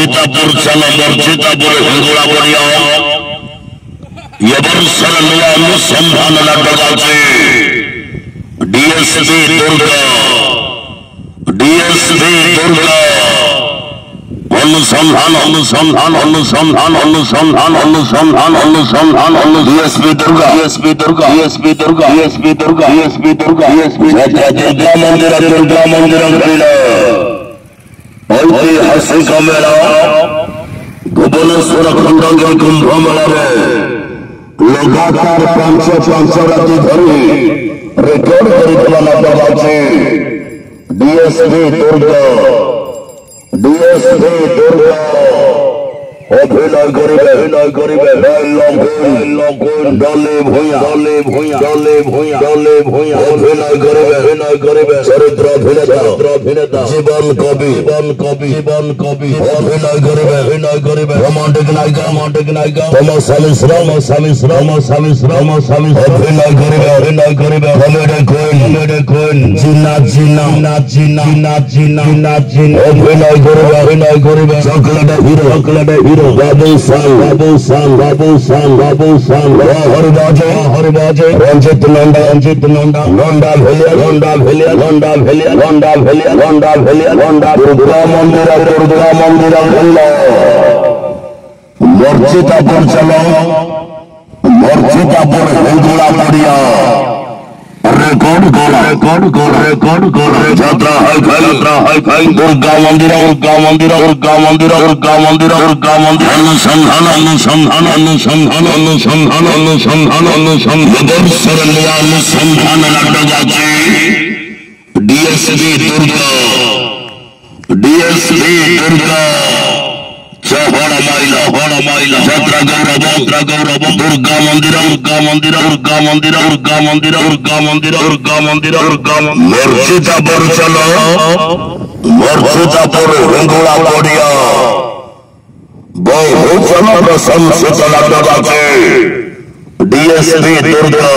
মর্জিতাপুর চলো মর্জিতাপুর হিন্দুরা বলিয়া এবছর নয়া অনুসন্ধান লাগাচ্ছে ডিএসপি দুর্গা অনুসন্ধান অনুসন্ধান অনুসন্ধান অনুসন্ধান অনুসন্ধান অনুসন্ধান DSP Durga DSP Durga DSP Durga DSP Durga DSP Durga DSP Durga মন্দির ঐতিহাসিক মেলা ভুবনেশ্বর খণ্ডঙ্গের কুম্ভ মেলারে लगातार 500 राति धरी रेकर्ड करितला नटवाचे डीएसपी दुर्गा अभिनय करिबे डले भुया अभिनय करिबे चरित्र अभिनेता जीवन कवि अभिनय करिबे रोमांटिक नायिका स्वामी श्रम अभिनय करिबे कॉमेडी क्वीन जीना अभिनय करिबे चॉकलेट हीरो बाबू सांग हरिबाजे रंजित नंदा भेलिया दुर्गा मंदिर मर्जितापुर चलो मर्जितापुर हिंदुला पड़िया रेकॉर्ड करा यात्रा हाई फाई दुर्गा मंदिर अनुसंधान लग जाचे डीएसपी दुर्गा होड़ माइला यात्रा गौरव दुर्गा मंदिर मर्जितापुर चलो मर्जितापुर हिंदुला पड़िया बहुजन प्रशंसित लटकाचे डीएसपी दुर्गा